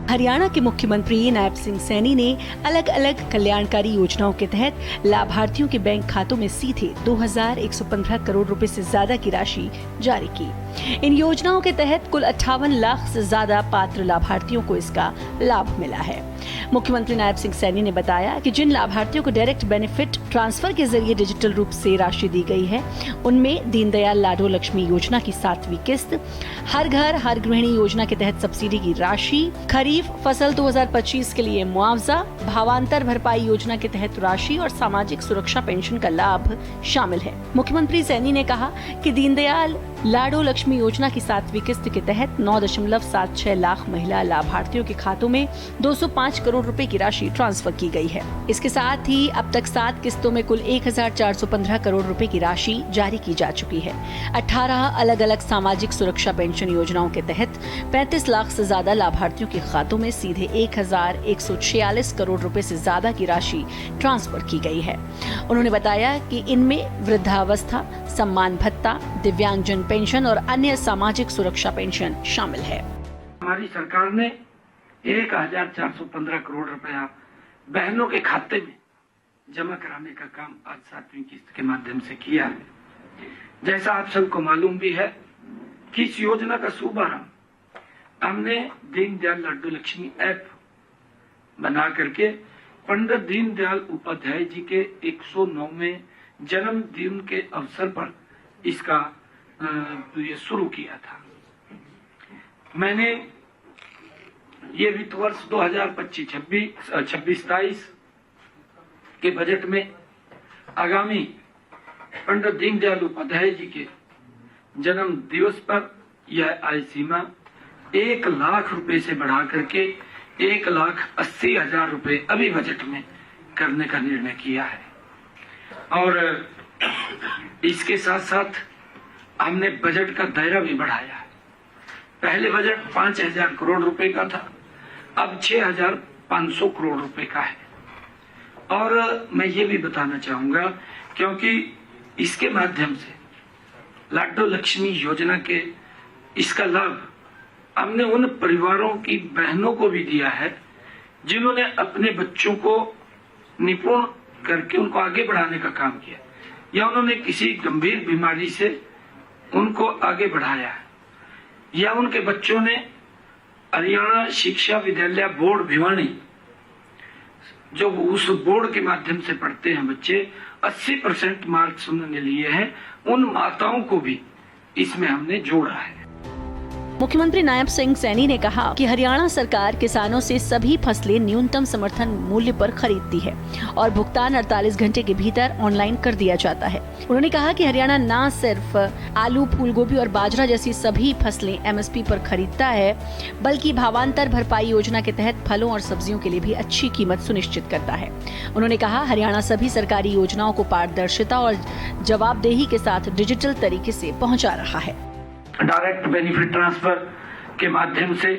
हरियाणा के मुख्यमंत्री नायब सिंह सैनी ने अलग अलग कल्याणकारी योजनाओं के तहत लाभार्थियों के बैंक खातों में सीधे 2115 करोड़ रुपए से ज्यादा की राशि जारी की। इन योजनाओं के तहत कुल 58 लाख से ज्यादा पात्र लाभार्थियों को इसका लाभ मिला है। मुख्यमंत्री नायब सिंह सैनी ने बताया कि जिन लाभार्थियों को डायरेक्ट बेनिफिट ट्रांसफर के जरिए डिजिटल रूप से राशि दी गई है, उनमें दीनदयाल लाडो लक्ष्मी योजना की 7वीं किस्त, हर घर हर गृहिणी योजना के तहत सब्सिडी की राशि, खरीफ फसल 2025 के लिए मुआवजा, भावांतर भरपाई योजना के तहत राशि और सामाजिक सुरक्षा पेंशन का लाभ शामिल है। मुख्यमंत्री सैनी ने कहा कि दीनदयाल लाडो लक्ष्मी योजना की 7वीं किस्त के तहत 9.76 लाख महिला लाभार्थियों के खातों में 205 करोड़ रुपए की राशि ट्रांसफर की गई है। इसके साथ ही अब तक 7 किस्तों में कुल 1415 करोड़ रुपए की राशि जारी की जा चुकी है। 18 अलग अलग सामाजिक सुरक्षा पेंशन योजनाओं के तहत 35 लाख से ज्यादा लाभार्थियों के खातों में सीधे 1146 करोड़ रुपए से ज्यादा की राशि ट्रांसफर की गई है। उन्होंने बताया कि इनमें वृद्धावस्था, सम्मान भत्ता, दिव्यांगजन पेंशन और अन्य सामाजिक सुरक्षा पेंशन शामिल है। हमारी सरकार ने 1415 करोड़ रुपया बहनों के खाते में जमा कराने का काम आज 7वीं किस्त के माध्यम से किया है। जैसा आप सबको मालूम भी है कि इस योजना का शुभारंभ हमने दीनदयाल लाडो लक्ष्मी ऐप बना करके पंडित दीनदयाल उपाध्याय जी के 109वें जन्मदिन के अवसर पर इसका ये शुरू किया था। मैंने ये वित्त वर्ष 2025-26 के बजट में आगामी पंडित दीनदयाल उपाध्याय जी के जन्म दिवस पर यह आय सीमा 1 लाख रुपए से बढ़ा करके 1,80,000 रुपए अभी बजट में करने का निर्णय किया है। और इसके साथ साथ हमने बजट का दायरा भी बढ़ाया है। पहले बजट 5,000 करोड़ रुपए का था, अब 6,500 करोड़ रुपए का है। और मैं ये भी बताना चाहूंगा, क्योंकि इसके माध्यम से लाडो लक्ष्मी योजना के इसका लाभ हमने उन परिवारों की बहनों को भी दिया है जिन्होंने अपने बच्चों को निपुण करके उनको आगे बढ़ाने का काम किया, या उन्होंने किसी गंभीर बीमारी से उनको आगे बढ़ाया है, या उनके बच्चों ने हरियाणा शिक्षा विद्यालय बोर्ड भिवानी, जो उस बोर्ड के माध्यम से पढ़ते हैं बच्चे, 80% मार्क्स उन्होंने लिए हैं, उन माताओं को भी इसमें हमने जोड़ा है। मुख्यमंत्री नायब सिंह सैनी ने कहा कि हरियाणा सरकार किसानों से सभी फसलें न्यूनतम समर्थन मूल्य पर खरीदती है और भुगतान 48 घंटे के भीतर ऑनलाइन कर दिया जाता है। उन्होंने कहा कि हरियाणा न सिर्फ आलू, फूलगोभी और बाजरा जैसी सभी फसलें एमएसपी पर खरीदता है, बल्कि भावांतर भरपाई योजना के तहत फलों और सब्जियों के लिए भी अच्छी कीमत सुनिश्चित करता है। उन्होंने कहा, हरियाणा सभी सरकारी योजनाओं को पारदर्शिता और जवाबदेही के साथ डिजिटल तरीके से पहुँचा रहा है। डायरेक्ट बेनिफिट ट्रांसफर के माध्यम से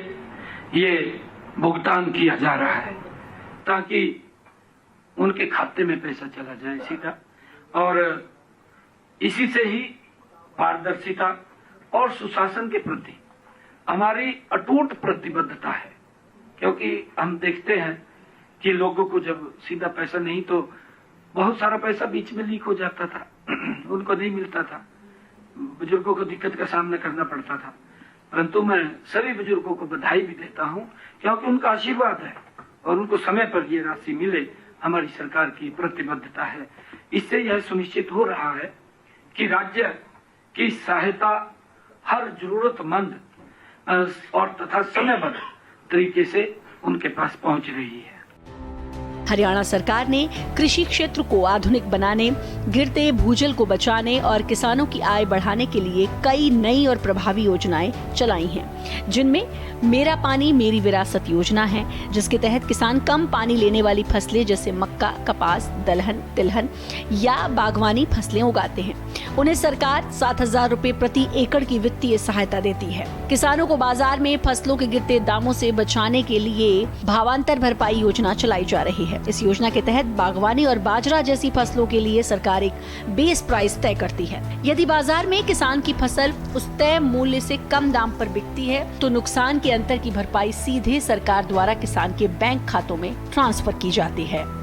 ये भुगतान किया जा रहा है ताकि उनके खाते में पैसा चला जाए सीधा, और इसी से ही पारदर्शिता और सुशासन के प्रति हमारी अटूट प्रतिबद्धता है। क्योंकि हम देखते हैं कि लोगों को जब सीधा पैसा नहीं तो बहुत सारा पैसा बीच में लीक हो जाता था, उनको नहीं मिलता था, बुजुर्गों को दिक्कत का सामना करना पड़ता था। परंतु मैं सभी बुजुर्गों को बधाई भी देता हूं, क्योंकि उनका आशीर्वाद है और उनको समय पर ये राशि मिले, हमारी सरकार की प्रतिबद्धता है। इससे यह सुनिश्चित हो रहा है कि राज्य की सहायता हर जरूरतमंद और तथा समयबद्ध तरीके से उनके पास पहुंच रही है। हरियाणा सरकार ने कृषि क्षेत्र को आधुनिक बनाने, गिरते भूजल को बचाने और किसानों की आय बढ़ाने के लिए कई नई और प्रभावी योजनाएं चलाई हैं, जिनमें मेरा पानी मेरी विरासत योजना है, जिसके तहत किसान कम पानी लेने वाली फसलें जैसे मक्का, कपास, दलहन, तिलहन या बागवानी फसलें उगाते हैं। उन्हें सरकार 7,000 रुपए प्रति एकड़ की वित्तीय सहायता देती है। किसानों को बाजार में फसलों के गिरते दामों से बचाने के लिए भावांतर भरपाई योजना चलाई जा रही है। इस योजना के तहत बागवानी और बाजरा जैसी फसलों के लिए सरकार एक बेस प्राइस तय करती है। यदि बाजार में किसान की फसल उस तय मूल्य से कम दाम पर बिकती है तो नुकसान के अंतर की भरपाई सीधे सरकार द्वारा किसान के बैंक खातों में ट्रांसफर की जाती है।